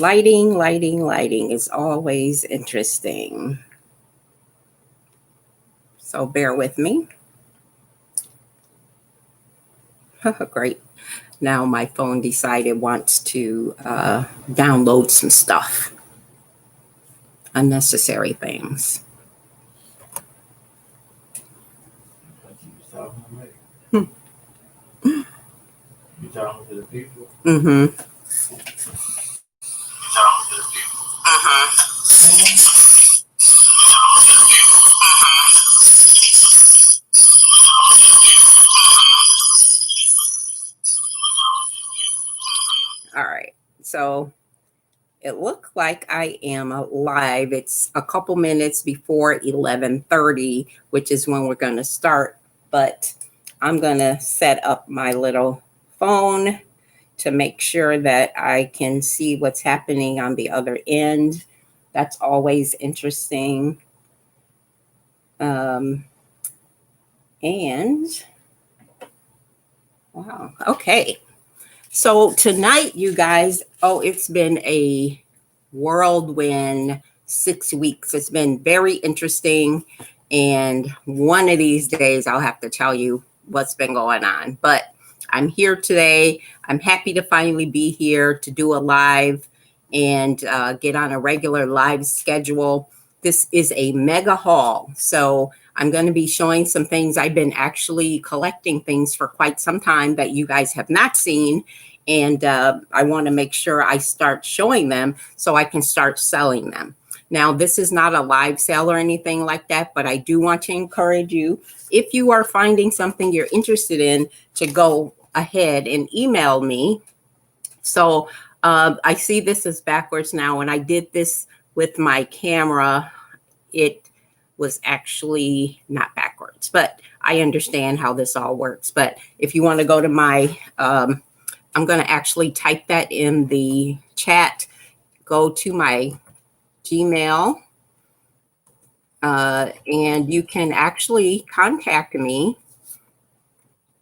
Lighting is always interesting. So bear with me. Great. Now my phone decided wants to download some stuff. Unnecessary things. You talking to the people? Mm-hmm. All right. So it looked like I am live. It's a couple minutes before 11:30, which is when we're going to start. But I'm going to set up my little phone to make sure that I can see what's happening on the other end. That's always interesting. And wow, okay. So tonight, you guys, it's been a whirlwind 6 weeks. It's been very interesting. And one of these days, I'll have to tell you what's been going on. But I'm here today. I'm happy to finally be here to do a live and get on a regular live schedule. This is a mega haul. So I'm going to be showing some things. I've been actually collecting things for quite some time that you guys have not seen. And I want to make sure I start showing them so I can start selling them. Now, this is not a live sale or anything like that, but I do want to encourage you, if you are finding something you're interested in, to go ahead and email me. So I see this is backwards now. When I did this with my camera, it was actually not backwards, but I understand how this all works. But if you want to go to my, I'm going to actually type that in the chat, go to my Gmail, and you can actually contact me,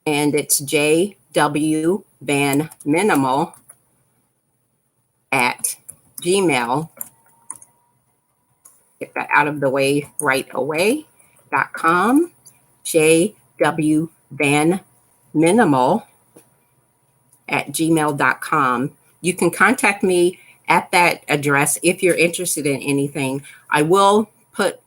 and it's jwvanminimal@gmail. Get that out of the way right away.com. jwvanminimal@gmail.com. You can contact me at that address if you're interested in anything. I will put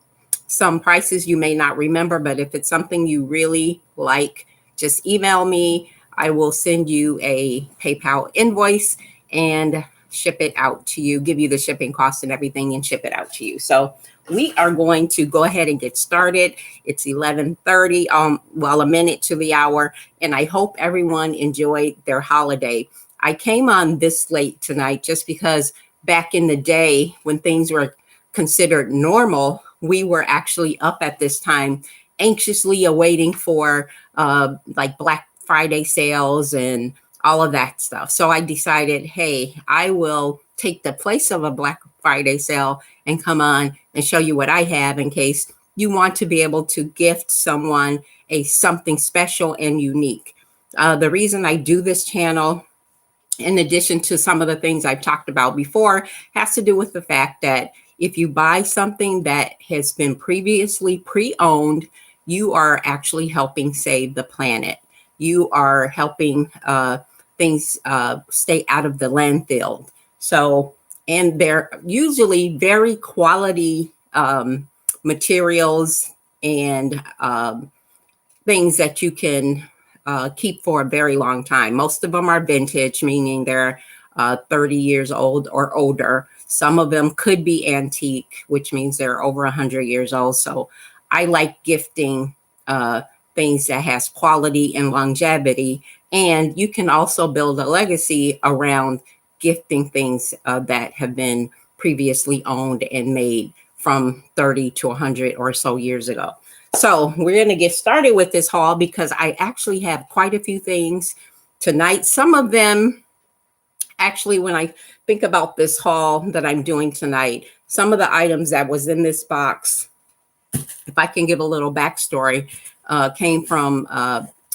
some prices you may not remember, but if it's something you really like, just email me. I will send you a PayPal invoice and ship it out to you, give you the shipping cost and everything, and ship it out to you. So we are going to go ahead and get started. It's 11:30, well, a minute to the hour, and I hope everyone enjoyed their holiday. I came on this late tonight just because back in the day when things were considered normal, we were actually up at this time anxiously awaiting for like Black Friday sales and all of that stuff. So I decided, hey, I will take the place of a Black Friday sale and come on and show you what I have in case you want to be able to gift someone something special and unique. The reason I do this channel, in addition to some of the things I've talked about before, has to do with the fact that if you buy something that has been previously pre-owned, you are actually helping save the planet. You are helping things stay out of the landfill. So, and they're usually very quality materials and things that you can keep for a very long time. Most of them are vintage, meaning they're 30 years old or older. Some of them could be antique, which means they're over 100 years old. So I like gifting things that has quality and longevity. And you can also build a legacy around gifting things that have been previously owned and made from 30 to 100 or so years ago. So we're going to get started with this haul because I actually have quite a few things tonight. Some of them, actually, when I think about this haul that I'm doing tonight, some of the items that was in this box, if I can give a little backstory, came from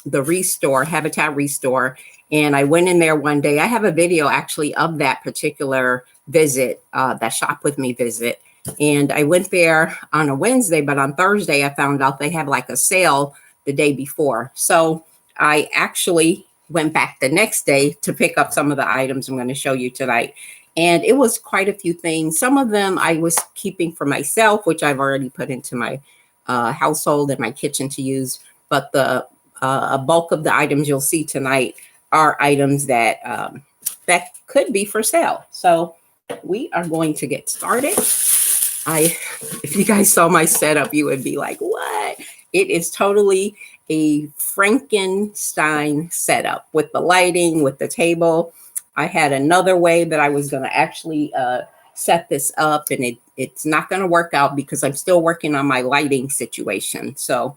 the Restore, Habitat Restore. And I went in there one day. I have a video actually of that particular visit, that shop with me visit. And I went there on a Wednesday, but on Thursday, I found out they have like a sale the day before. So I actually went back the next day to pick up some of the items I'm going to show you tonight. And it was quite a few things. Some of them I was keeping for myself, which I've already put into my household and my kitchen to use. But the a bulk of the items you'll see tonight are items that that could be for sale. So we are going to get started. If you guys saw my setup, you would be like, what? It is totally a Frankenstein setup with the lighting, with the table. I had another way that I was going to actually set this up, and it's not going to work out because I'm still working on my lighting situation. So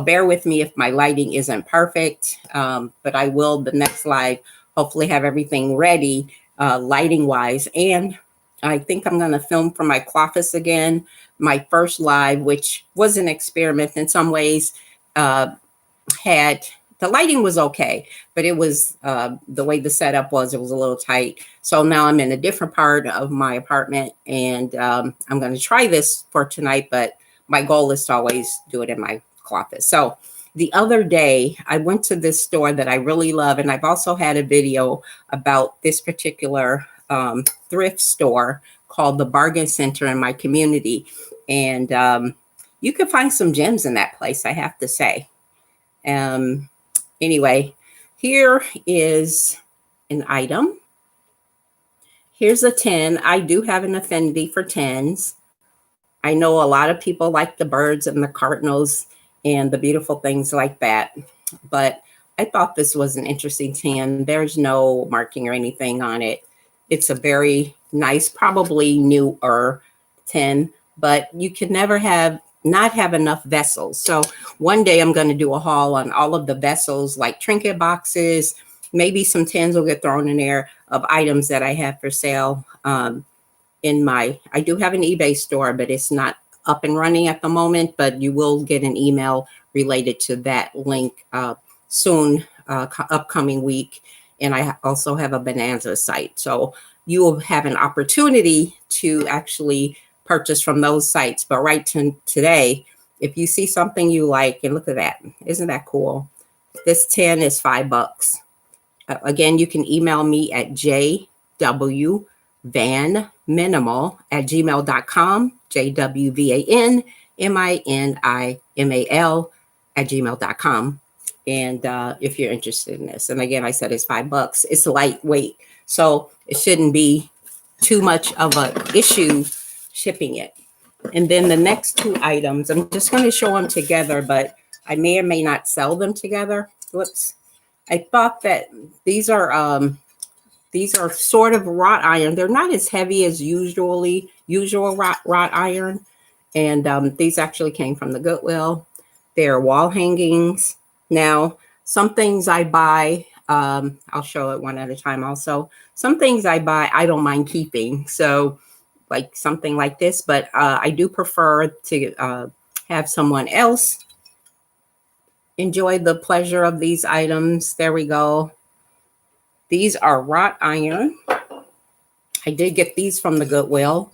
bear with me if my lighting isn't perfect, but I will the next live hopefully have everything ready lighting wise. And I think I'm going to film from my closet again. My first live, which was an experiment in some ways, had the lighting was okay, but it was the way the setup was, it was a little tight. So now I'm in a different part of my apartment, and I'm going to try this for tonight, but my goal is to always do it in my closet. So the other day I went to this store that I really love, and I've also had a video about this particular thrift store called the Bargain Center in my community. And you can find some gems in that place, I have to say. Anyway, here is an item. Here's a 10. I do have an affinity for 10s. I know a lot of people like the birds and the cardinals and the beautiful things like that, but I thought this was an interesting 10. There's no marking or anything on it. It's a very nice, probably newer 10, but you can never not have enough vessels. So one day I'm going to do a haul on all of the vessels, like trinket boxes, maybe some 10s will get thrown in there of items that I have for sale. I do have an eBay store, but it's not up and running at the moment, but you will get an email related to that link soon, upcoming week. And I also have a Bonanza site. So you will have an opportunity to actually purchase from those sites. But right today, if you see something you like, and look at that, isn't that cool? This 10 is $5. Again, you can email me at jwvanminimal@gmail.com, jwvanminimal@gmail.com. And if you're interested in this, and again, I said it's $5. It's lightweight, so it shouldn't be too much of an issue shipping it. And then the next two items, I'm just going to show them together, but I may or may not sell them together. Whoops. I thought that these are sort of wrought iron. They're not as heavy as usual wrought iron. And these actually came from the Goodwill. They're wall hangings. Now, some things I buy, I'll show it one at a time also. Some things I buy, I don't mind keeping. So like something like this, but I do prefer to have someone else enjoy the pleasure of these items. There we go. These are wrought iron. I did get these from the Goodwill.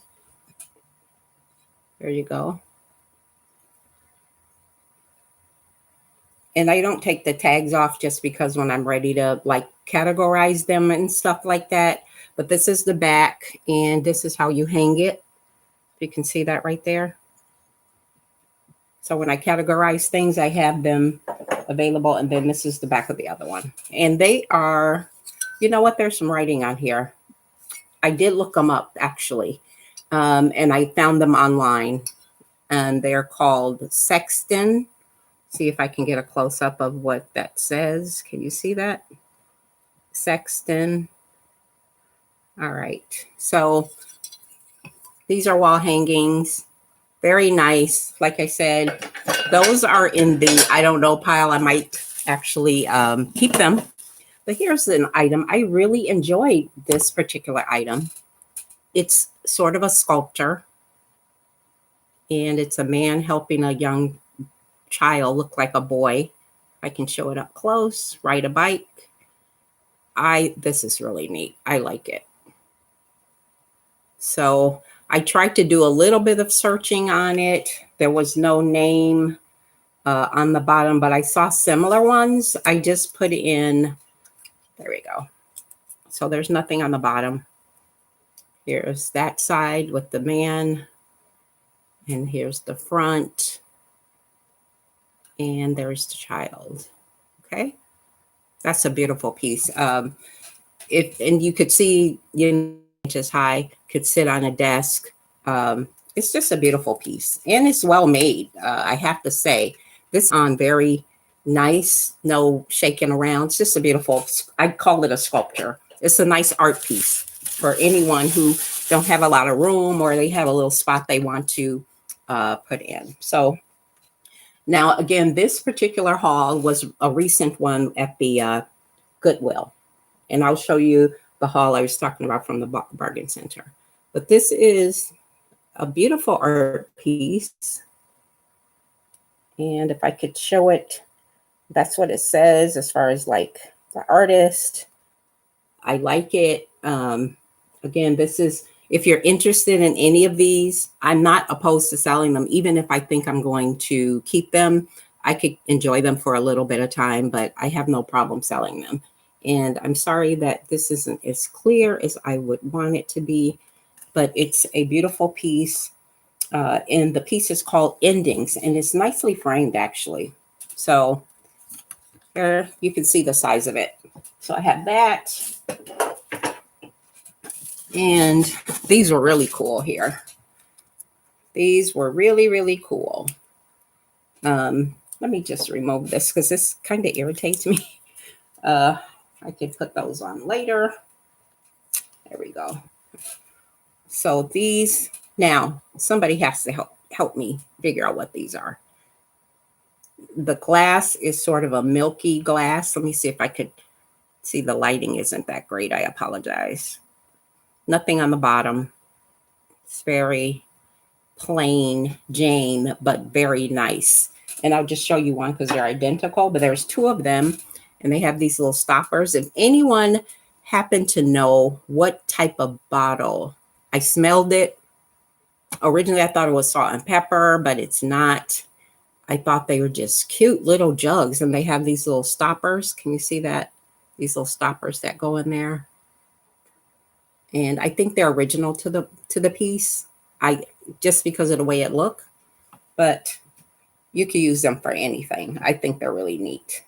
There you go. And I don't take the tags off just because when I'm ready to like categorize them and stuff like that. But this is the back, and this is how you hang it. You can see that right there. So when I categorize things, I have them available. And then this is the back of the other one. And they are, you know what? There's some writing on here. I did look them up actually. And I found them online, and they're called Sexton. See if I can get a close up of what that says. Can you see that? Sexton. All right. So these are wall hangings. Very nice. Like I said, those are in the I don't know pile. I might actually keep them. But here's an item. I really enjoyed this particular item. It's sort of a sculpture. And it's a man helping a young child look like a boy. I can show it up close, ride a bike. This is really neat. I like it. So I tried to do a little bit of searching on it. There was no name on the bottom, but I saw similar ones. I just put in, there we go. So there's nothing on the bottom. Here's that side with the man, and here's the front, and there's the child. Okay, that's a beautiful piece. And you could see, inches high, could sit on a desk. It's just a beautiful piece, and it's well made. I have to say, this on very nice, no shaking around. It's just a beautiful. I'd call it a sculpture. It's a nice art piece for anyone who don't have a lot of room or they have a little spot they want to put in. So now, again, this particular haul was a recent one at the Goodwill, and I'll show you the haul I was talking about from the bargain center. But this is a beautiful art piece. And if I could show it, that's what it says as far as like the artist. I like it. Again, this is, if you're interested in any of these, I'm not opposed to selling them. Even if I think I'm going to keep them, I could enjoy them for a little bit of time, but I have no problem selling them. And I'm sorry that this isn't as clear as I would want it to be, but it's a beautiful piece. And the piece is called Endings, and it's nicely framed, actually. So here you can see the size of it. So I have that. And these were really cool here. These were really, really cool. Let me just remove this because this kind of irritates me. I can put those on later. There we go. So these, now somebody has to help me figure out what these are. The glass is sort of a milky glass. Let me see if I could see. The lighting isn't that great. I apologize. Nothing on the bottom. It's very plain Jane, but very nice. And I'll just show you one because they're identical, but there's two of them and they have these little stoppers. If anyone happened to know what type of bottle, I smelled it. Originally, I thought it was salt and pepper, but it's not. I thought they were just cute little jugs, and they have these little stoppers. Can you see that? These little stoppers that go in there. And I think they're original to the piece. Just because of the way it look, but you can use them for anything. I think they're really neat.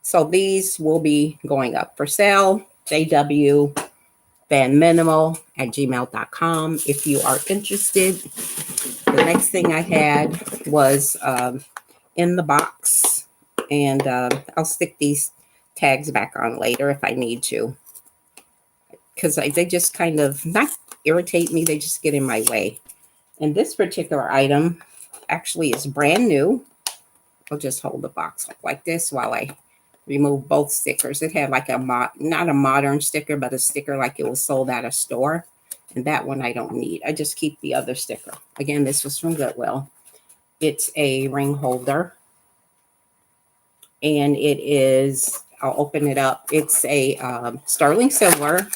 So these will be going up for sale. jwvanminimal@gmail.com if you are interested. The next thing I had was in the box, and I'll stick these tags back on later if I need to, because they just kind of not irritate me, they just get in my way. And this particular item actually is brand new. I'll just hold the box up like this while I remove both stickers. It had like not a modern sticker, but a sticker like it was sold at a store. And that one I don't need. I just keep the other sticker. Again, this was from Goodwill. It's a ring holder. And it is, I'll open it up. It's a sterling silver.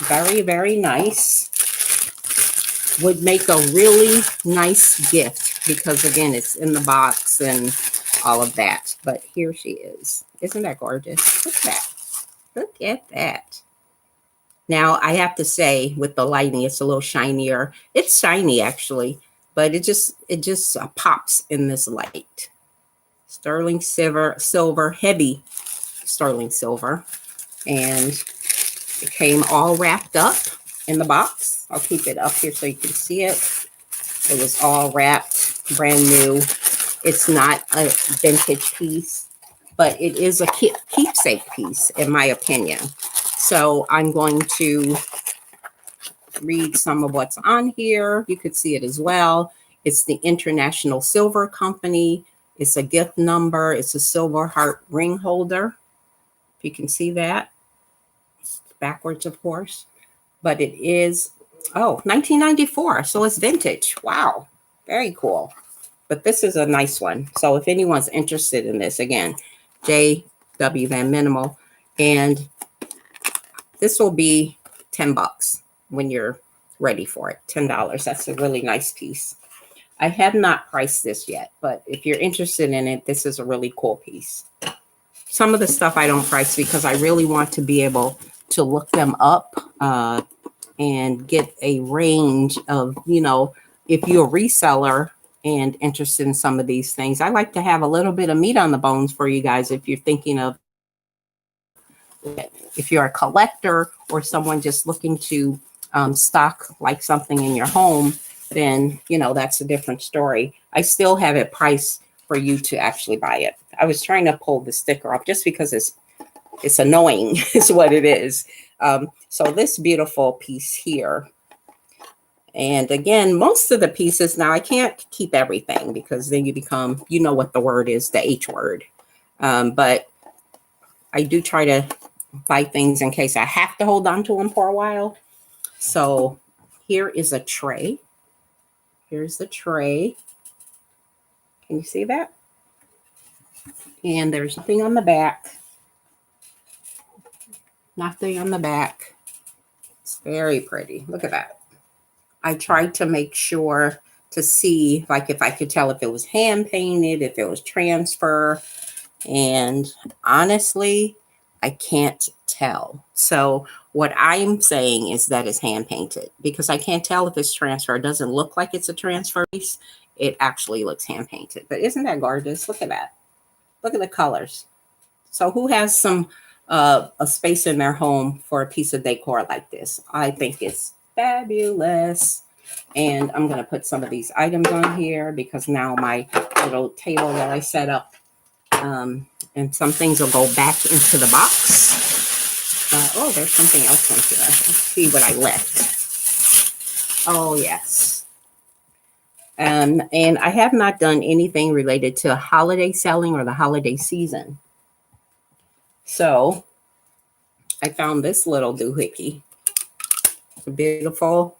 Very, very nice. Would make a really nice gift because, again, it's in the box and all of that. But here she is. Isn't that gorgeous? Look at that. Look at that. Now, I have to say, with the lighting, it's a little shinier. It's shiny, actually, but it just pops in this light. Sterling silver, heavy sterling silver. And it came all wrapped up in the box. I'll keep it up here so you can see it. It was all wrapped, brand new. It's not a vintage piece, but it is a keepsake piece, in my opinion. So I'm going to read some of what's on here. You could see it as well. It's the International Silver Company. It's a gift number. It's a silver heart ring holder. If you can see that. It's backwards, of course. But it is, 1994. So it's vintage. Wow. Very cool. but this is a nice one. So if anyone's interested in this, again, J.W. Van Minimal, and this will be $10 when you're ready for it. $10. That's a really nice piece. I have not priced this yet, but if you're interested in it, this is a really cool piece. Some of the stuff I don't price because I really want to be able to look them up and get a range of, you know, if you're a reseller and interested in some of these things. I like to have a little bit of meat on the bones for you guys if you're thinking of, if you're a collector or someone just looking to stock like something in your home, then, you know, that's a different story. I still have it priced for you to actually buy it. I was trying to pull the sticker off just because it's annoying is what it is. So this beautiful piece here. And again, most of the pieces, now I can't keep everything because then you become, you know what the word is, the H word. But I do try to buy things in case I have to hold on to them for a while. So here is a tray. Here's the tray. Can you see that? And there's nothing on the back. Nothing on the back. It's very pretty. Look at that. I tried to make sure to see, like, if I could tell if it was hand painted, if it was transfer. And honestly, I can't tell. So what I'm saying is that it's hand painted because I can't tell if it's transfer. It doesn't look like it's a transfer piece. It actually looks hand painted. But isn't that gorgeous? Look at that. Look at the colors. So who has some a space in their home for a piece of decor like this? I think it's fabulous. And I'm going to put some of these items on here because now my little table that I set up, and some things will go back into the box. Oh, there's something else in here. Let's see what I left. Oh, yes. And I have not done anything related to holiday selling or the holiday season. So I found this little doohickey. It's beautiful.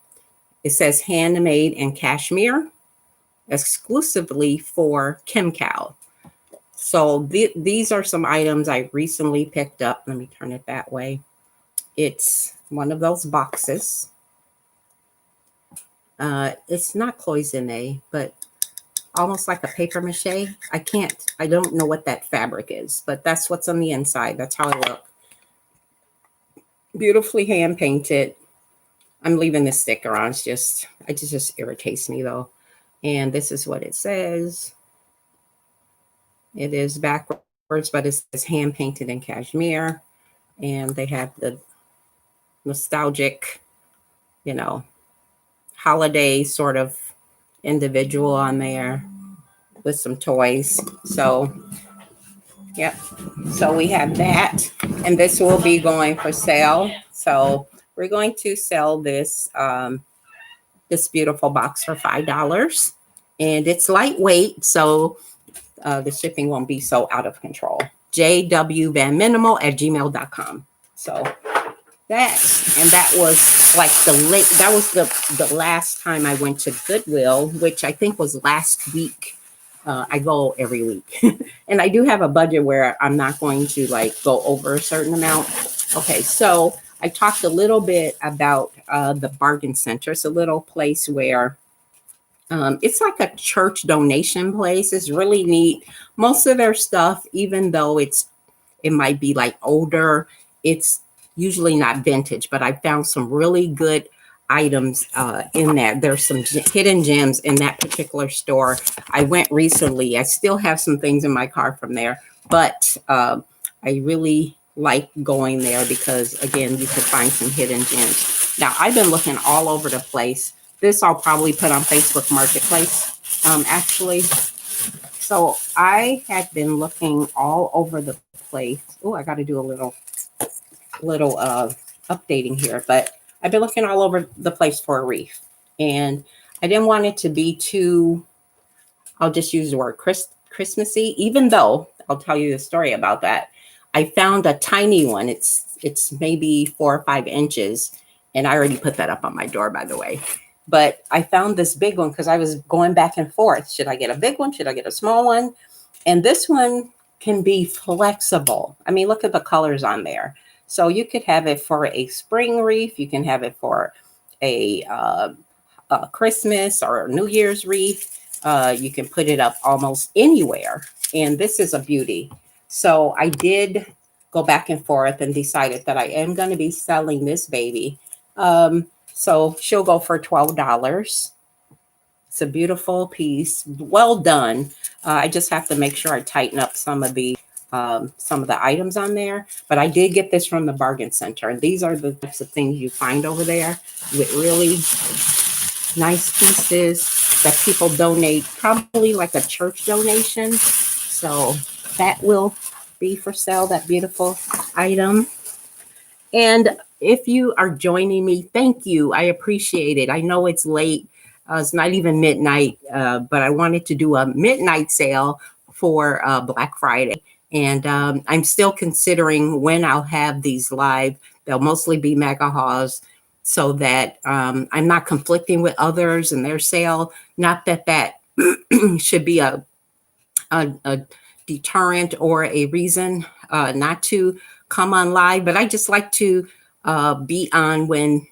It says handmade in cashmere, exclusively for Kim Cow. So these are some items I recently picked up. Let me turn it that way. It's one of those boxes. It's not cloisonne, but almost like a paper mache. I don't know what that fabric is, but that's what's on the inside. That's how it looks. Beautifully hand painted. I'm leaving the sticker on. It just irritates me though. And this is what it says. It is backwards, but it's hand painted in cashmere. And they have the nostalgic, you know, holiday sort of individual on there with some toys. So, yep. So we have that. And this will be going for sale. So we're going to sell this this beautiful box for $5. And it's lightweight, so the shipping won't be so out of control. jwvanminimal@gmail.com. So that was like the last time I went to Goodwill, which I think was last week. I go every week. And I do have a budget where I'm not going to like go over a certain amount. Okay, so I talked a little bit about the Bargain Center. It's a little place where it's like a church donation place. It's really neat. Most of their stuff, even though it might be like older, it's usually not vintage, but I found some really good items in there. There's some hidden gems in that particular store. I went recently. I still have some things in my car from there, but I really like going there because, again, you can find some hidden gems. Now, I've been looking all over the place. This I'll probably put on Facebook Marketplace, actually. So I had been looking all over the place. Oh, I got to do a little updating here, but I've been looking all over the place for a wreath, and I didn't want it to be too, I'll just use the word Christmassy, even though I'll tell you the story about that. I found a tiny one. It's maybe 4 or 5 inches, and I already put that up on my door, by the way. but I found this big one because I was going back and forth. Should I get a big one? Should I get a small one? And this one can be flexible. I mean, look at the colors on there. So you could have it for a spring wreath. You can have it for a Christmas or New Year's wreath. You can put it up almost anywhere. And this is a beauty. So I did go back and forth and decided that I am going to be selling this baby. So she'll go for $12. It's a beautiful piece, well done. I just have to make sure I tighten up some of the items on there. But I did get this from the bargain center, and these are the types of things you find over there with really nice pieces that people donate, probably like a church donation. So that will be for sale, that beautiful item. And if you are joining me, thank you. I appreciate it. I know it's late. It's not even midnight, but I wanted to do a midnight sale for Black Friday. And I'm still considering when I'll have these live. They'll mostly be mega hauls so that I'm not conflicting with others and their sale. Not that that should be a deterrent or a reason not to come on live, but I just like to be on when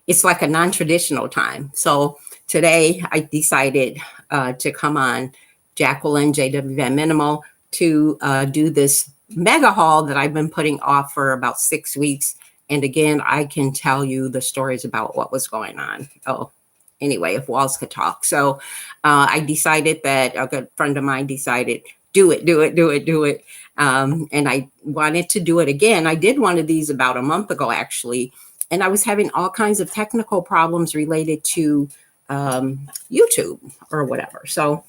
it's like a non-traditional time. So today I decided to come on Jacqueline JW Van Minimal to do this mega haul that I've been putting off for about 6 weeks. And again, I can tell you the stories about what was going on. Oh, anyway, if walls could talk. So I decided that a good friend of mine decided, do it. And I wanted to do it again. I did one of these about a month ago, actually. And I was having all kinds of technical problems related to YouTube or whatever. So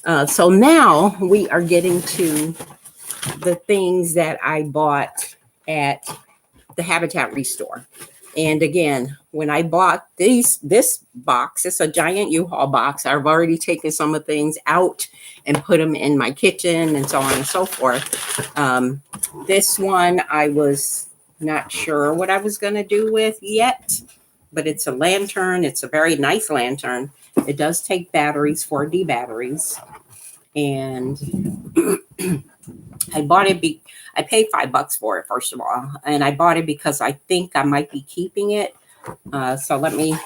now we are getting to the things that I bought at the Habitat Restore. And again, when I bought this box, it's a giant U-Haul box. I've already taken some of the things out and put them in my kitchen and so on and so forth. This one, I was not sure what I was going to do with yet, but it's a lantern. It's a very nice lantern. It does take batteries, 4D batteries. And I bought it. I paid $5 for it, first of all. And I bought it because I think I might be keeping it. So let me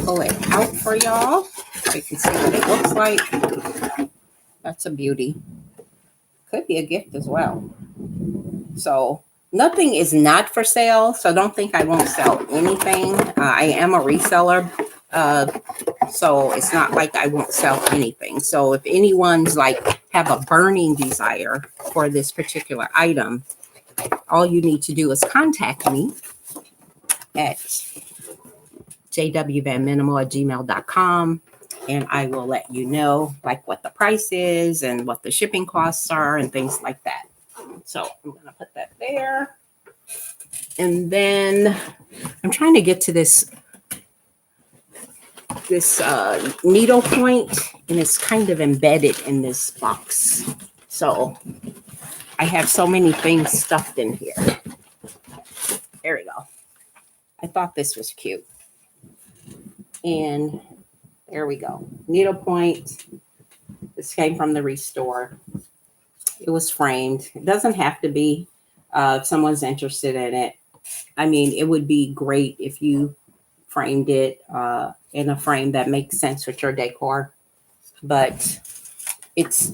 pull it out for y'all so you can see what it looks like. That's a beauty. Could be a gift as well. So nothing is not for sale. So don't think I won't sell anything. I am a reseller. So it's not like I won't sell anything. So if anyone's like have a burning desire for this particular item, all you need to do is contact me at jwvanminimal@gmail.com, and I will let you know like what the price is and what the shipping costs are and things like that. So I'm going to put that there. And then I'm trying to get to this needle point, and it's kind of embedded in this box. So I have so many things stuffed in here. There we go. I thought this was cute. And there we go. Needle point. This came from the Restore. It was framed. It doesn't have to be if someone's interested in it. I mean, it would be great if you framed it in a frame that makes sense with your decor. But it's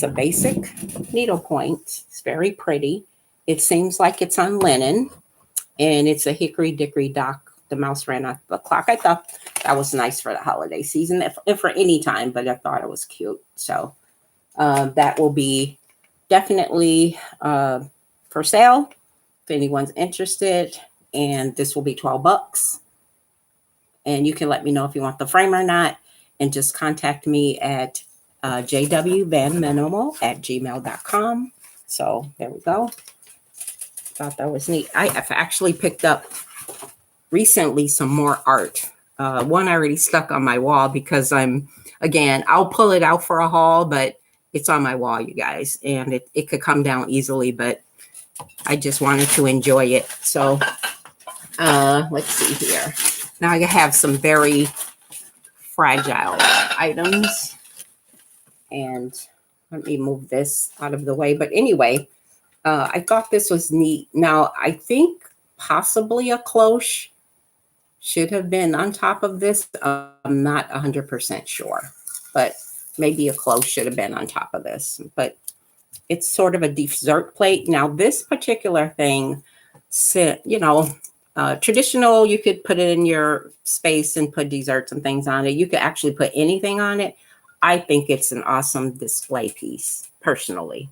a basic needle point. It's very pretty. It seems like it's on linen, and it's a hickory dickory dock. The mouse ran off the clock. I thought that was nice for the holiday season, if for any time, but I thought it was cute. So that will be definitely for sale if anyone's interested. And this will be $12. And you can let me know if you want the frame or not. And just contact me at jwvanminimal@gmail.com. So there we go. Thought that was neat. I have actually picked up recently some more art. One I already stuck on my wall because I'll pull it out for a haul, but it's on my wall, you guys. And it could come down easily, but I just wanted to enjoy it. So let's see here. Now I have some very fragile items, and let me move this out of the way. But anyway, I thought this was neat. Now I think possibly a cloche should have been on top of this. I'm not 100% sure, but maybe a cloche should have been on top of this. But it's sort of a dessert plate. Now this particular thing, you know, traditional, you could put it in your space and put desserts and things on it. You could actually put anything on it. I think it's an awesome display piece, personally.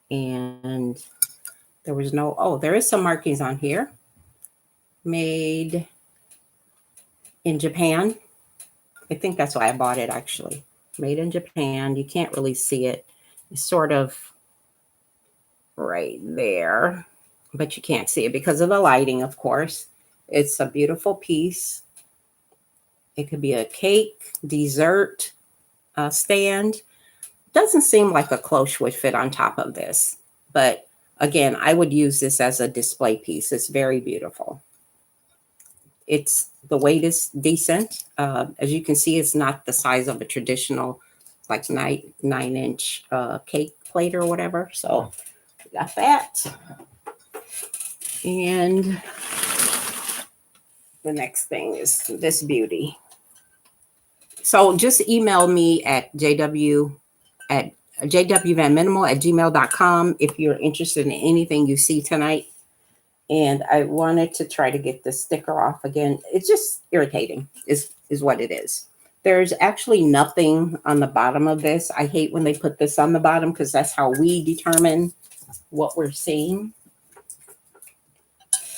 And there was no, oh, there is some markings on here. Made in Japan. I think that's why I bought it, actually. Made in Japan. You can't really see it. It's sort of right there, but you can't see it because of the lighting, of course. It's a beautiful piece. It could be a cake, dessert stand. Doesn't seem like a cloche would fit on top of this, but again, I would use this as a display piece. It's very beautiful. It's the weight is decent. As you can see, it's not the size of a traditional like 9-inch cake plate or whatever. So we got that. And the next thing is this beauty. So just email me at jwvanminimal@gmail.com if you're interested in anything you see tonight. And I wanted to try to get the sticker off again. It's just irritating is what it is. There's actually nothing on the bottom of this. I hate when they put this on the bottom because that's how we determine what we're seeing.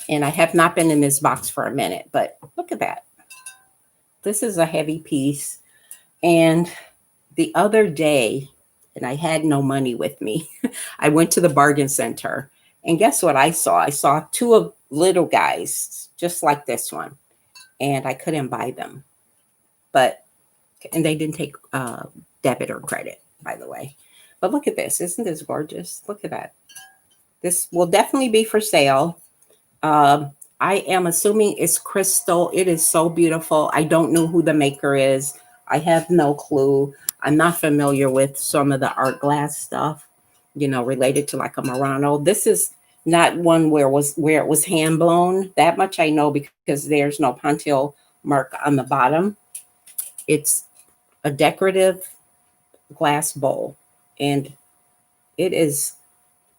And I have not been in this box for a minute, but look at that. This is a heavy piece. And the other day, and I had no money with me, I went to the bargain center. And guess what I saw? I saw two of little guys, just like this one. And I couldn't buy them. And they didn't take debit or credit, by the way. But look at this. Isn't this gorgeous? Look at that. This will definitely be for sale. I am assuming it's crystal. It is so beautiful. I don't know who the maker is. I have no clue. I'm not familiar with some of the art glass stuff, related to like a Murano. This is not one where it was hand blown. That much I know because there's no Pontil mark on the bottom. It's a decorative glass bowl, and it is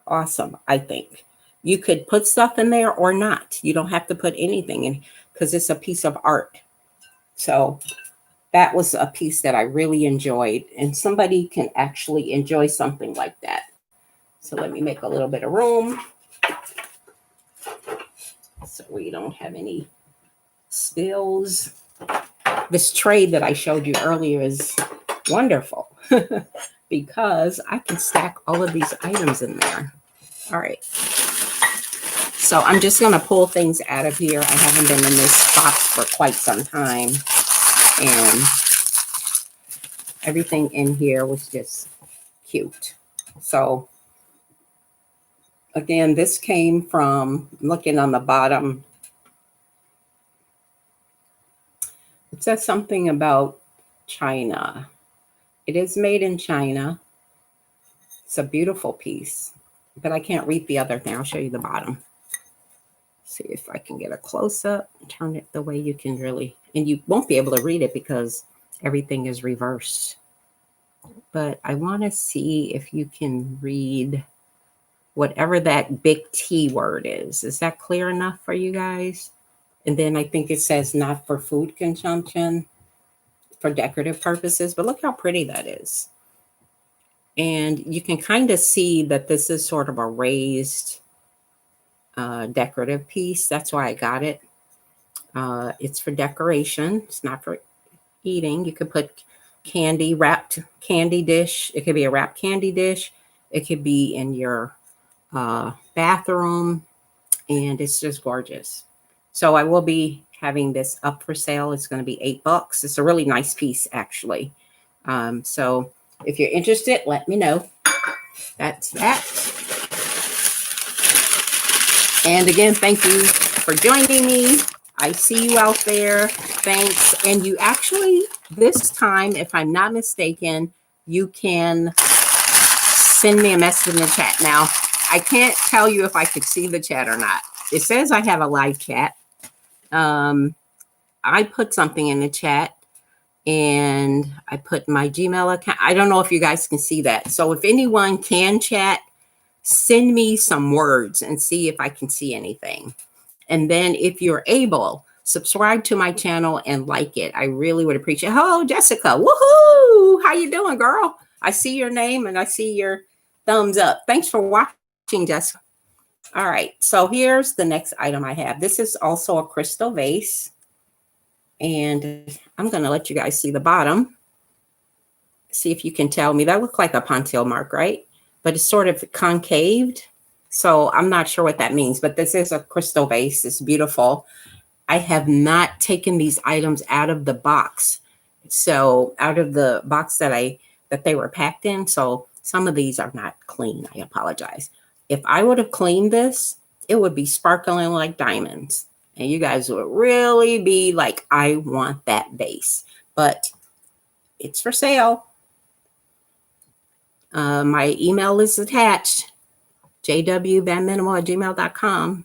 awesome, I think. You could put stuff in there or not. You don't have to put anything in because it's a piece of art. So that was a piece that I really enjoyed, and somebody can actually enjoy something like that. So let me make a little bit of room so we don't have any spills. This tray that I showed you earlier is wonderful because I can stack all of these items in there. All right. So I'm just going to pull things out of here. I haven't been in this box for quite some time. And everything in here was just cute. So again, this came from, looking on the bottom, it says something about China. It is made in China. It's a beautiful piece, but I can't read the other thing. I'll show you the bottom. See if I can get a close up, turn it the way you can really, and you won't be able to read it because everything is reversed. But I want to see if you can read whatever that big T word is. Is that clear enough for you guys? And then I think it says not for food consumption, for decorative purposes. But look how pretty that is. And you can kind of see that this is sort of a raised decorative piece. That's why I got it. It's for decoration. It's not for eating. You could put candy, wrapped candy dish. It could be a wrapped candy dish. It could be in your bathroom, and it's just gorgeous. So I will be having this up for sale. It's going to be $8. It's a really nice piece, actually. So if you're interested, let me know. That's that. And again, thank you for joining me. I see you out there. Thanks. And you actually, this time, if I'm not mistaken, you can send me a message in the chat. Now, I can't tell you if I could see the chat or not. It says I have a live chat. I put something in the chat and I put my Gmail account. I don't know if you guys can see that. So if anyone can chat, send me some words and see if I can see anything. And then if you're able, subscribe to my channel and like it. I really would appreciate it. Hello, Jessica. Woohoo! How you doing, girl? I see your name and I see your thumbs up. Thanks for watching, Jessica. All right, so here's the next item I have. This is also a crystal vase. And I'm going to let you guys see the bottom. See if you can tell me. That looks like a pontile mark, right? But it's sort of concaved. So I'm not sure what that means, but this is a crystal vase. It's beautiful. I have not taken these items out of the box. So out of the box that they were packed in. So some of these are not clean. I apologize. If I would have cleaned this, it would be sparkling like diamonds. And you guys would really be like, I want that vase. But it's for sale. My email is attached. jwvanminimal@gmail.com.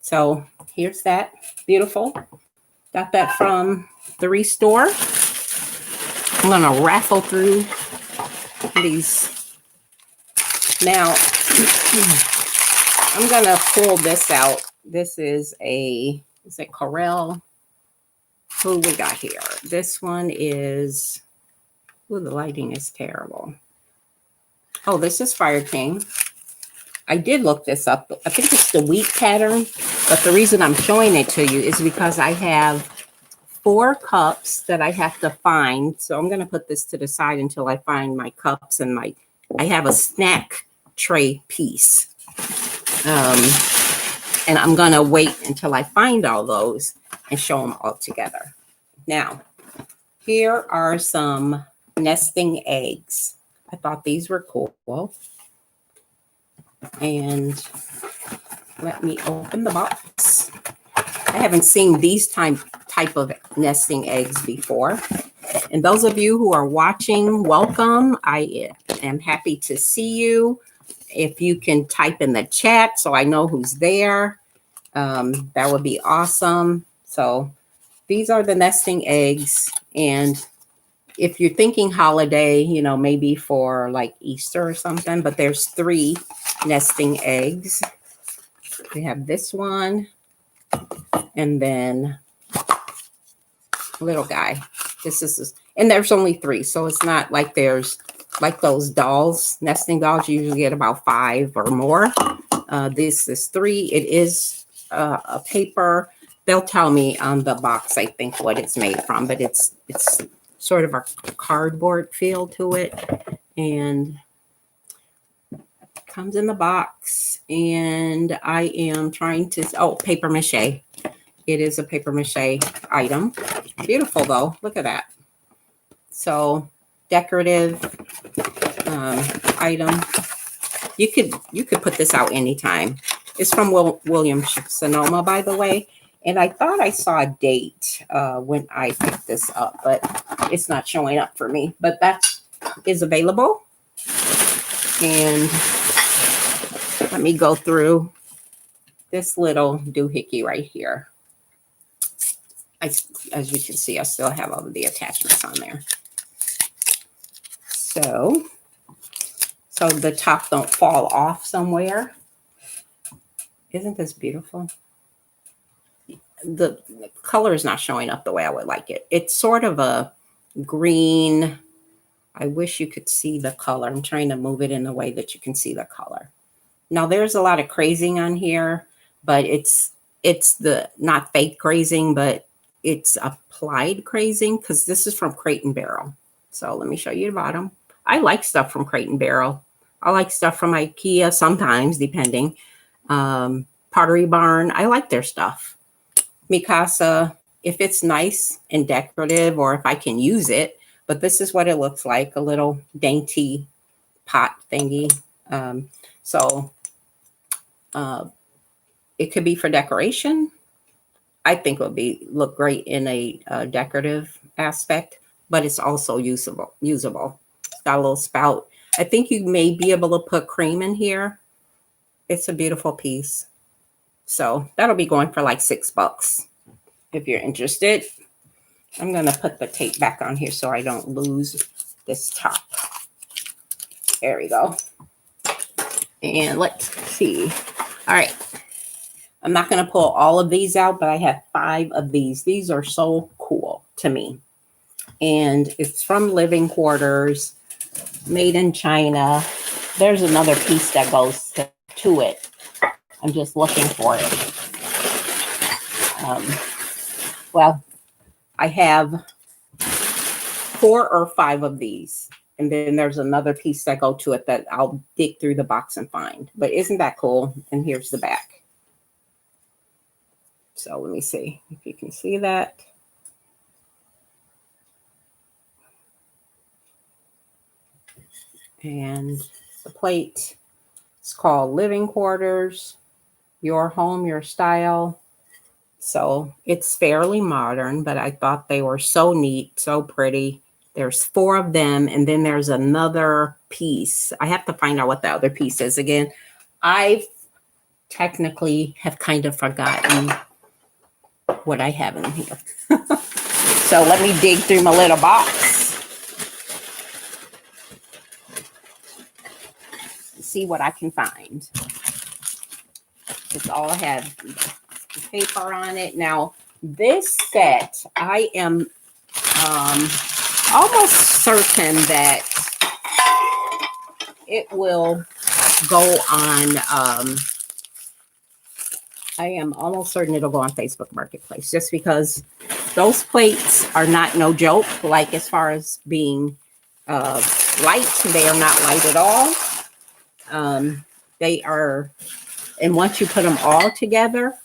So here's that. Beautiful. Got that from the Restore. I'm going to raffle through these. Now, I'm going to pull this out. This is is it Corel? Who we got here? This one is, the lighting is terrible. Oh, this is Fire King. I did look this up. I think it's the wheat pattern, but the reason I'm showing it to you is because I have 4 cups that I have to find. So I'm going to put this to the side until I find my cups and I have a snack tray piece. And I'm going to wait until I find all those and show them all together. Now, here are some nesting eggs. I thought these were cool. And let me open the box. I haven't seen these type of nesting eggs before. And those of you who are watching, welcome. I am happy to see you. If you can type in the chat so I know who's there, that would be awesome. So these are the nesting eggs. And if you're thinking holiday, maybe for like Easter or something, but there's 3 nesting eggs. We have this one and then little guy. And there's only 3. So it's not like there's like those dolls, nesting dolls, you usually get about 5 or more. This is 3. It is a paper. They'll tell me on the box, I think, what it's made from, but it's sort of a cardboard feel to it. And it comes in the box. And I am trying to, paper mache. It is a paper mache item. Beautiful though. Look at that. So decorative item. You could put this out anytime. It's from Williams Sonoma, by the way. And I thought I saw a date when I picked this up, but it's not showing up for me. But that is available. And let me go through this little doohickey right here. As you can see, I still have all of the attachments on there. So the top don't fall off somewhere. Isn't this beautiful? The color is not showing up the way I would like it. It's sort of a green. I wish you could see the color. I'm trying to move it in a way that you can see the color. Now there's a lot of crazing on here, but it's the not fake crazing, but it's applied crazing because this is from Crate and Barrel. So let me show you the bottom. I like stuff from Crate and Barrel. I like stuff from IKEA sometimes, depending. Pottery Barn, I like their stuff. Mikasa, if it's nice and decorative or if I can use it, but this is what it looks like, a little dainty pot thingy. It could be for decoration I think would look great in a decorative aspect, but it's also usable. Usable. It's got a little spout. I think you may be able to put cream in here. It's a beautiful piece. So that'll be going for like $6 if you're interested. I'm gonna put the tape back on here so I don't lose this top. There we go. And let's see. All right. I'm not going to pull all of these out, but I have 5 of these. These are so cool to me. And it's from Living Quarters, made in China. There's another piece that goes to it. I'm just looking for it. Well, I have 4 or 5 of these. And then there's another piece that go to it that I'll dig through the box and find. But isn't that cool? And here's the back. So let me see if you can see that. And the plate is called Living Quarters, Your Home, Your Style. So it's fairly modern, but I thought they were so neat, so pretty. There's 4 of them, and then there's another piece. I have to find out what the other piece is again. I technically have kind of forgotten what I have in here. So let me dig through my little box. See what I can find. It's all I have. The paper on it. Now, this set, I am almost certain that it will go on. I am almost certain it'll go on Facebook Marketplace, just because those plates are not no joke. Like, as far as being light, they are not light at all. They are, and once you put them all together,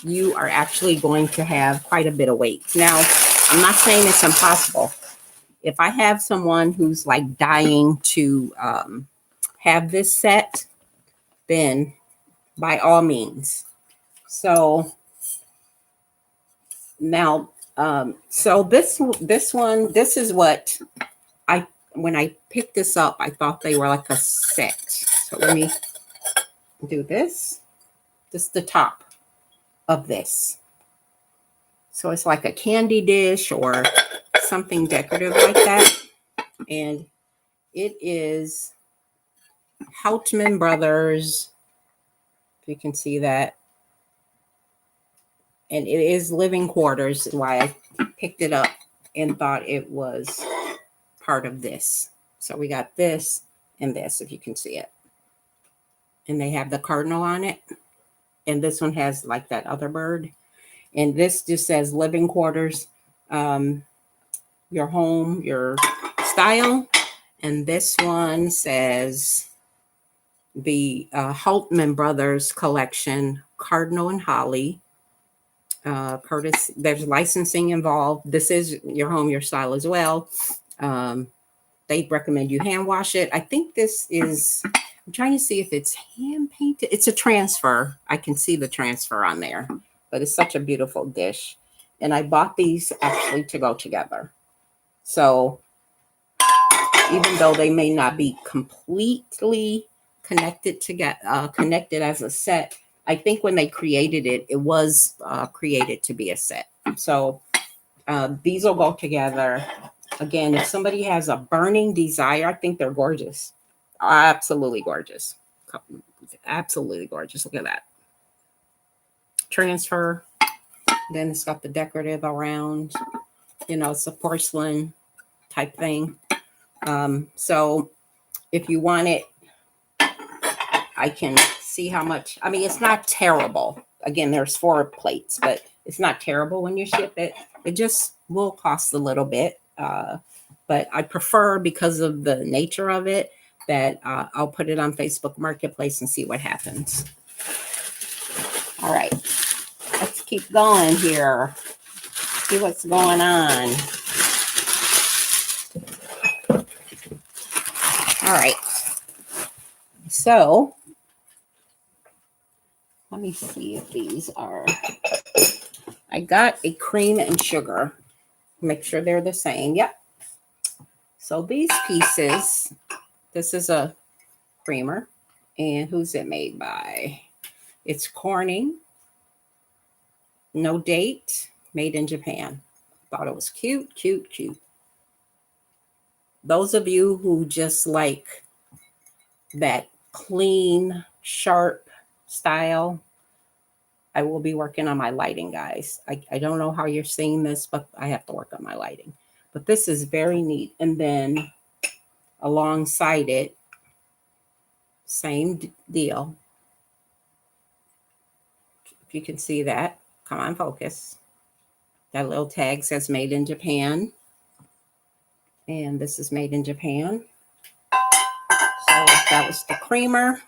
you are actually going to have quite a bit of weight. Now, I'm not saying it's impossible. If I have someone who's like dying to have this set, then by all means. So now, so this is what when I picked this up, I thought they were like a set. So let me do this. This is the top of this. So it's like a candy dish or something decorative like that. And it is Houtman Brothers, if you can see that. And it is Living Quarters, why I picked it up and thought it was part of this. So we got this and this, if you can see it. And they have the cardinal on it. And this one has like that other bird. And this just says Living Quarters, your home, your style. And this one says the Houtman Brothers collection, Cardinal and Holly. Curtis, there's licensing involved. This is your home, your style as well. They recommend you hand wash it. I think this is, I'm trying to see if it's hand painted. It's a transfer. I can see the transfer on there, but it's such a beautiful dish. And I bought these actually to go together. So even though they may not be completely connected connected as a set, I think when they created it, it was created to be a set. So these will go together. Again, if somebody has a burning desire, I think they're gorgeous. Absolutely gorgeous. Absolutely gorgeous. Look at that. Transfer. Then it's got the decorative around. You know, it's a porcelain type thing. So if you want it, I can see how much. I mean, it's not terrible. Again, there's 4 plates, but it's not terrible when you ship it. It just will cost a little bit. But I prefer, because of the nature of it, that I'll put it on Facebook Marketplace and see what happens. All right, let's keep going here. See what's going on. All right. So let me see if these are. I got a cream and sugar. Make sure they're the same. Yep. So these pieces, this is a creamer. And who's it made by? It's Corning. No date. Made in Japan. Thought it was cute, cute, cute. Those of you who just like that clean, sharp style, I will be working on my lighting, guys. I don't know how you're seeing this, but I have to work on my lighting. But this is very neat. And then alongside it, same deal. If you can see that, come on, focus. That little tag says made in Japan. And this is made in Japan. So that was the creamer.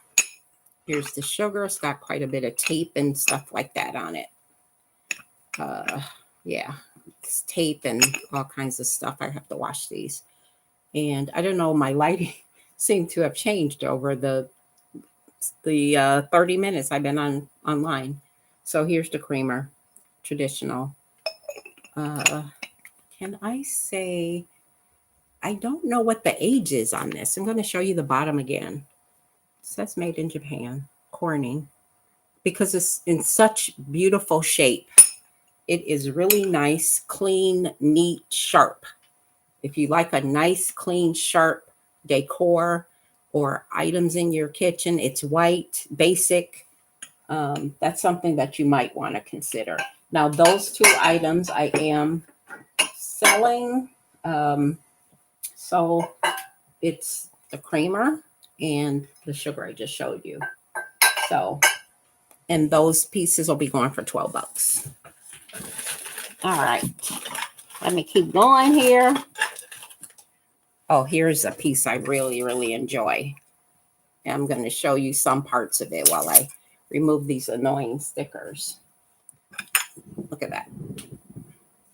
Here's the sugar. It's got quite a bit of tape and stuff like that on it. Yeah, it's tape and all kinds of stuff. I have to wash these. And I don't know, my lighting seemed to have changed over the 30 minutes I've been online. So here's the creamer, traditional. Can I say, I don't know what the age is on this. I'm going to show you the bottom again. It says made in Japan, Corning, because it's in such beautiful shape. It is really nice, clean, neat, sharp. If you like a nice, clean, sharp decor or items in your kitchen, it's white, basic. That's something that you might want to consider. Now, those two items I am selling. So it's the creamer and the sugar I just showed you. So, and those pieces will be going for $12. All right, let me keep going here. Oh, here's a piece I really, really enjoy. And I'm going to show you some parts of it while I remove these annoying stickers. Look at that.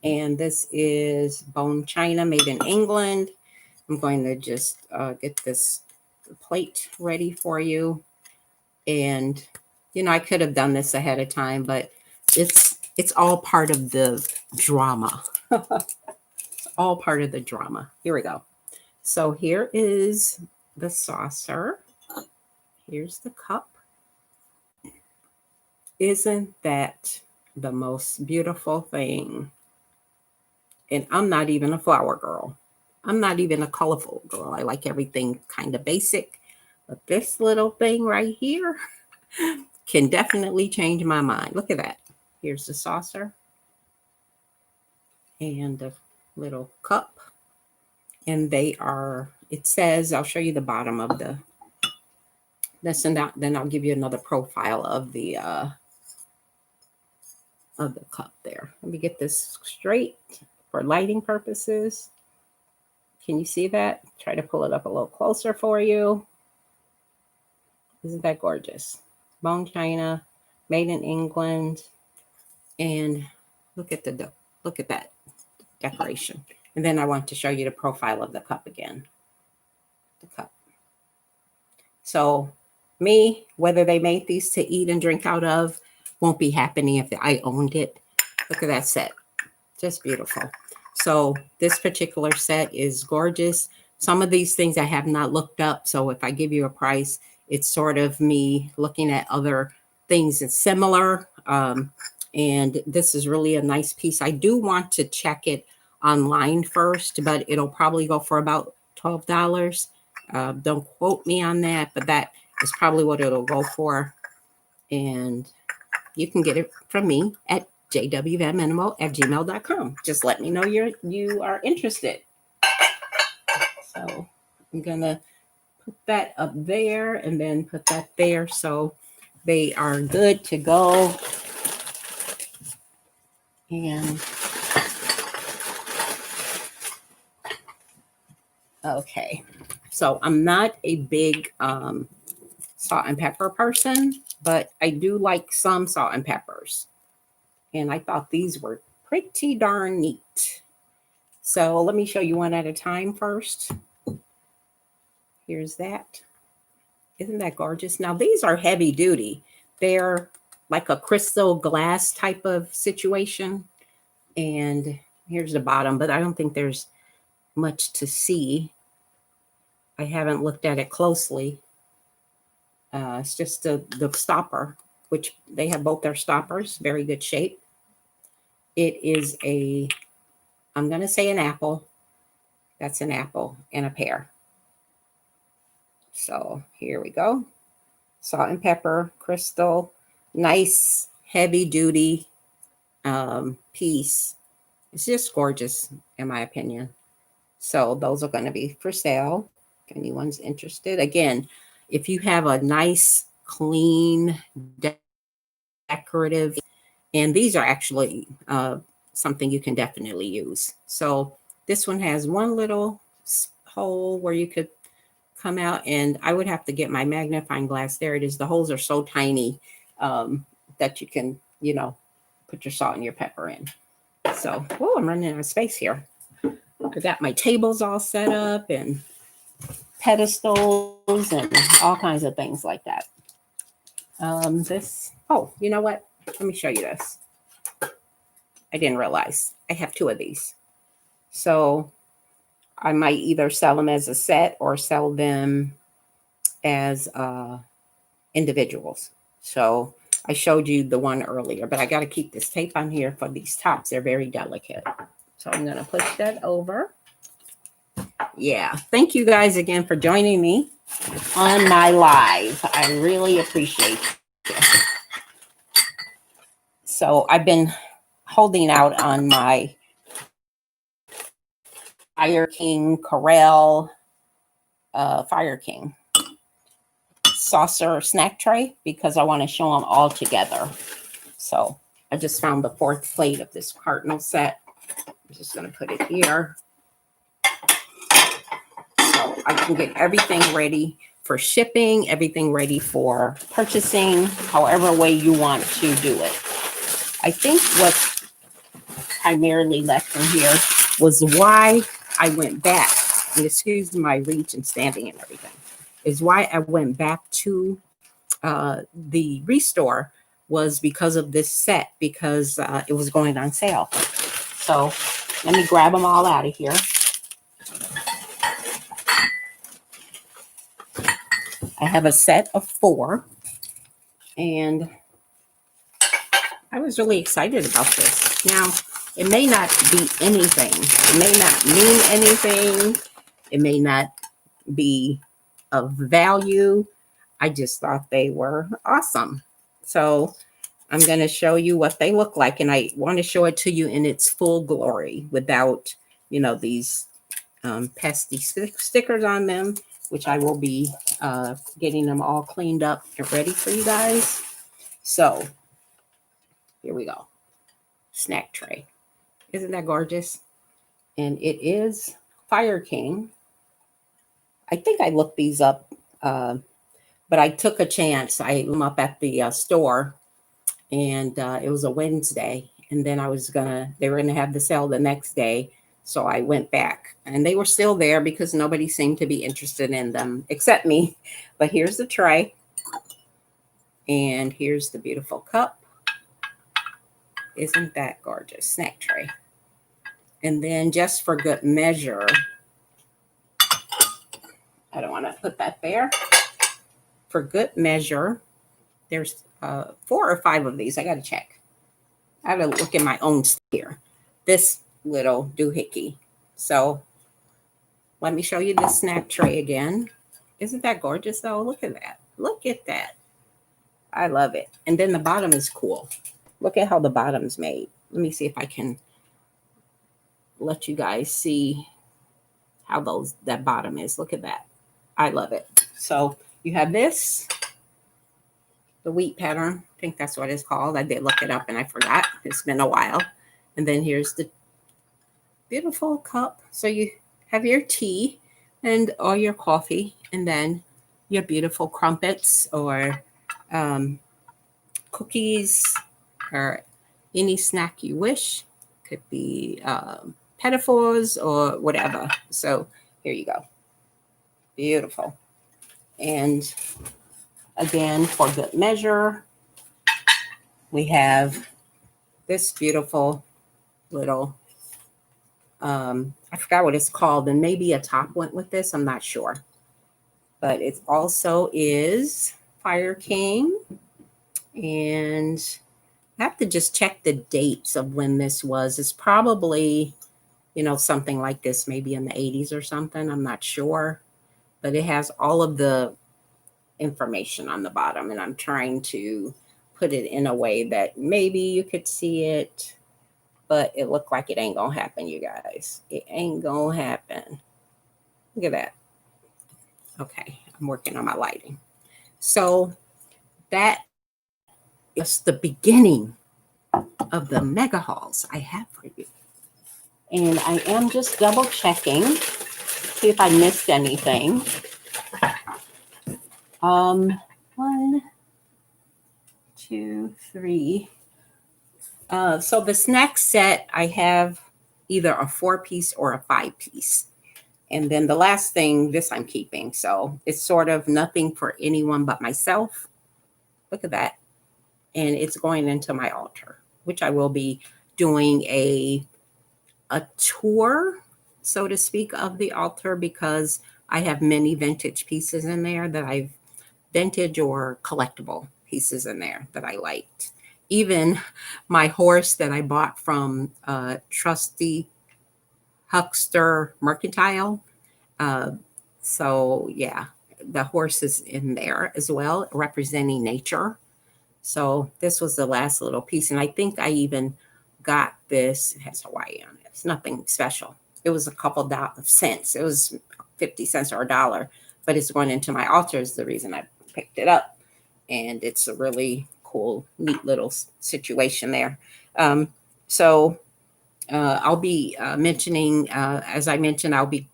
And this is bone china made in England. I'm going to just get this plate ready for you. And, you know, I could have done this ahead of time, but it's all part of the drama. It's all part of the drama. Here we go. So here is the saucer. Here's the cup. Isn't that the most beautiful thing? And I'm not even a flower girl. I'm not even a colorful girl. I like everything kind of basic. But this little thing right here can definitely change my mind. Look at that. Here's the saucer. And the little cup. And they are, it says, I'll show you the bottom of this, and that, then I'll give you another profile of the cup there. Let me get this straight for lighting purposes. Can you see that? Try to pull it up a little closer for you. Isn't that gorgeous? Bone china, made in England. And look at that decoration. And then I want to show you the profile of the cup again. The cup. So me, whether they make these to eat and drink out of, won't be happening if I owned it. Look at that set. Just beautiful. So this particular set is gorgeous. Some of these things I have not looked up. So if I give you a price, it's sort of me looking at other things that's similar. And this is really a nice piece. I do want to check it online first, but it'll probably go for about $12. Don't quote me on that, but that is probably what it'll go for. And you can get it from me at jwvanminimal@gmail.com. Just let me know you are interested. So I'm gonna put that up there and then put that there, so they are good to go. And okay, so I'm not a big salt and pepper person, but I do like some salt and peppers. And I thought these were pretty darn neat. So let me show you one at a time first. Here's that. Isn't that gorgeous? Now these are heavy duty. They're like a crystal glass type of situation. And here's the bottom, but I don't think there's much to see. I haven't looked at it closely. It's just the stopper, which they have both their stoppers, very good shape. It is I'm going to say an apple. That's an apple and a pear. So here we go. Salt and pepper, crystal, nice heavy duty piece. It's just gorgeous in my opinion. So those are going to be for sale. If anyone's interested. Again, if you have a nice, clean, decorative, and these are actually something you can definitely use. So this one has one little hole where you could come out, and I would have to get my magnifying glass. There it is. The holes are so tiny that you can, put your salt and your pepper in. So, oh, I'm running out of space here. I got my tables all set up and pedestals and all kinds of things like that. You know what? Let me show you this. I didn't realize I have two of these. So I might either sell them as a set or sell them as individuals. So I showed you the one earlier, but I got to keep this tape on here for these tops. They're very delicate. So I'm going to push that over. Yeah. Thank you guys again for joining me on my live. I really appreciate it. So I've been holding out on my Fire King Corral Fire King saucer snack tray because I want to show them all together. So I just found the fourth plate of this cardinal set. I'm just going to put it here. So I can get everything ready for shipping, everything ready for purchasing, however way you want to do it. I think what's primarily left in here was why I went back, and excuse my reach and standing and everything, is why I went back to the restore was because of this set, because it was going on sale. So let me grab them all out of here. I have a set of 4, and I was really excited about this. Now, it may not be anything. It may not mean anything. It may not be of value. I just thought they were awesome. So I'm going to show you what they look like, and I want to show it to you in its full glory without, these pesky stickers on them, which I will be getting them all cleaned up and ready for you guys. So here we go. Snack tray. Isn't that gorgeous? And it is Fire King. I think I looked these up, but I took a chance. I looked them up at the store, and it was a Wednesday. And then they were going to have the sale the next day. So I went back, and they were still there because nobody seemed to be interested in them except me. But here's the tray, and here's the beautiful cup. Isn't that gorgeous? Snack tray. And then just for good measure, I don't want to put that there. For good measure, there's 4 or 5 of these. I got to check. I got to look in my own here. This little doohickey. So let me show you the snack tray again. Isn't that gorgeous though? Look at that. Look at that. I love it. And then the bottom is cool. Look at how the bottom's made. Let me see if I can let you guys see how that bottom is. Look at that. I love it. So you have this, the wheat pattern. I think that's what it's called. I did look it up and I forgot. It's been a while. And then here's the beautiful cup. So you have your tea and or your coffee, and then your beautiful crumpets or cookies or any snack you wish. Could be petafors or whatever. So here you go. Beautiful. And again, for good measure, we have this beautiful little, I forgot what it's called, and maybe a top went with this. I'm not sure. But it also is Fire King. And I have to just check the dates of when this was. It's probably, something like this, maybe in the 80s or something. I'm not sure. But it has all of the information on the bottom. And I'm trying to put it in a way that maybe you could see it. But it looked like it ain't going to happen, you guys. It ain't going to happen. Look at that. Okay, I'm working on my lighting. So that is the beginning of the mega hauls I have for you. And I am just double checking, see if I missed anything. One, two, three. So this next set, I have either a 4-piece or a 5-piece. And then the last thing, this I'm keeping. So it's sort of nothing for anyone but myself. Look at that. And it's going into my altar, which I will be doing a tour, so to speak, of the altar, because I have many vintage pieces in there that I've vintage or collectible pieces in there that I liked. Even my horse that I bought from Trusty Huckster Mercantile. So yeah, the horse is in there as well, representing nature. So this was the last little piece. And I think I even got this. It has Hawaii on it. It's nothing special. It was a couple of cents. It was 50 cents or $1, but it's going into my altar is the reason I picked it up. And it's a really cool, neat little situation there. So I'll be mentioning, as I mentioned, I'll be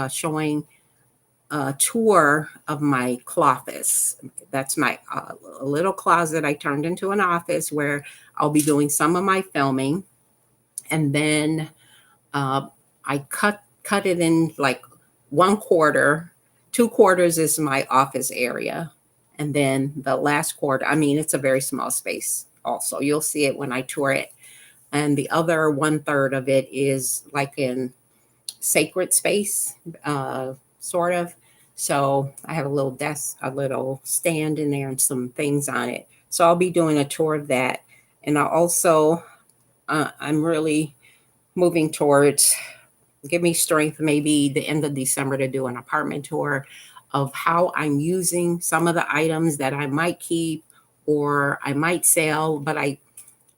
showing a tour of my closet. That's my little closet I turned into an office where I'll be doing some of my filming. And then I cut it in like 1/4. 2/4 is my office area. And then the last quarter, I mean, it's a very small space also. You'll see it when I tour it. And the other 1/3 of it is like in sacred space, sort of. So I have a little desk, a little stand in there and some things on it. So I'll be doing a tour of that. And I also, I'm really moving towards, give me strength, maybe the end of December to do an apartment tour of how I'm using some of the items that I might keep or I might sell, but I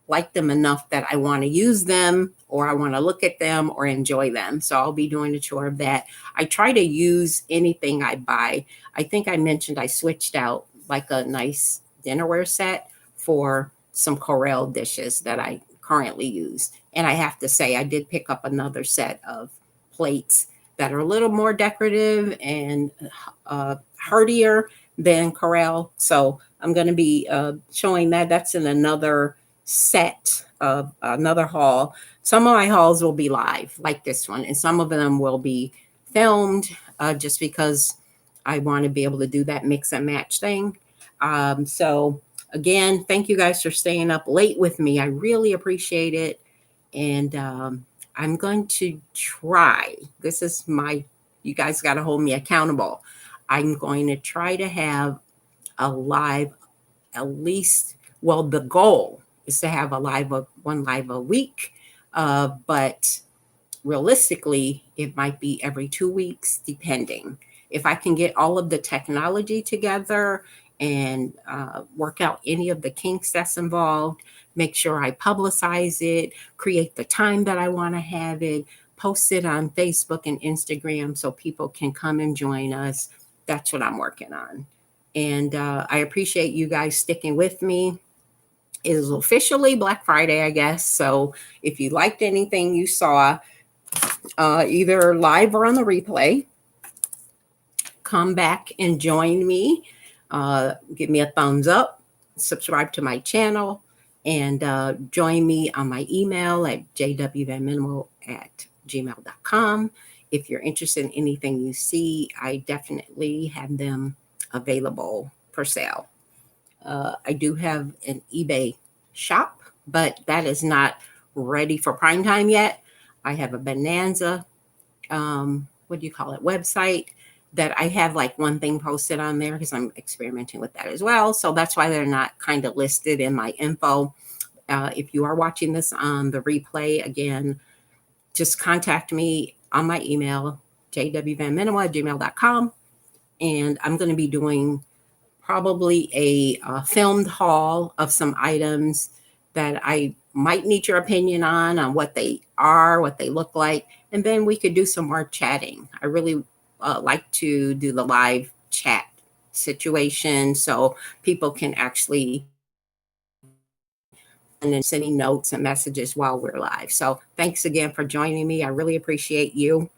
like them enough that I want to use them or I want to look at them or enjoy them. So I'll be doing a tour of that. I try to use anything I buy. I think I mentioned I switched out like a nice dinnerware set for some Corelle dishes that I currently use. And I have to say, I did pick up another set of plates that are a little more decorative and heartier than Corelle. So I'm going to be showing that. That's in another set of another haul. Some of my hauls will be live like this one, and some of them will be filmed just because I want to be able to do that mix and match thing. So again, thank you guys for staying up late with me. I really appreciate it. And I'm going to try. This is you guys got to hold me accountable. I'm going to try to have a live at least, well, the goal is to have one live a week. But realistically, it might be every 2 weeks, depending. If I can get all of the technology together and work out any of the kinks that's involved, make sure I publicize it, create the time that I want to have it, post it on Facebook and Instagram so people can come and join us. That's what I'm working on. And I appreciate you guys sticking with me. It is officially Black Friday, I guess. So if you liked anything you saw, either live or on the replay, come back and join me. Give me a thumbs up, subscribe to my channel, and join me on my email at jwvanminimal@gmail.com. If you're interested in anything you see, I definitely have them available for sale. I do have an eBay shop, but that is not ready for prime time yet. I have a Bonanza, what do you call it, website that I have like one thing posted on there because I'm experimenting with that as well. So that's why they're not kind of listed in my info. If you are watching this on the replay, again, just contact me on my email, jwvanminimal@gmail.com. And I'm going to be doing probably a filmed haul of some items that I might need your opinion on what they are, what they look like. And then we could do some more chatting. I really like to do the live chat situation so people can actually and then sending notes and messages while we're live. So thanks again for joining me. I really appreciate you.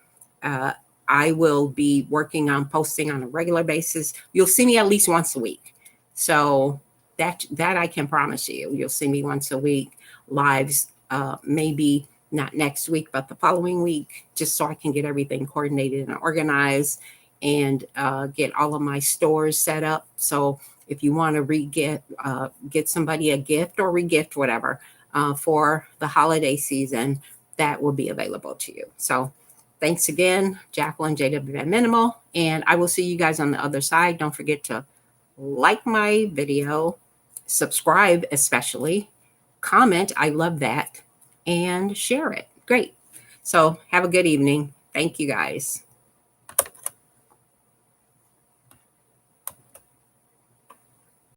Uh, I will be working on posting on a regular basis. You'll see me at least once a week. So that I can promise you. You'll see me once a week. Lives, maybe not next week, but the following week, just so I can get everything coordinated and organized and get all of my stores set up. So if you want to get somebody a gift or regift whatever for the holiday season, that will be available to you. So thanks again, Jacqueline, JW Van Minimal, and I will see you guys on the other side. Don't forget to like my video, subscribe especially, comment, I love that, and share it. Great. So have a good evening. Thank you guys.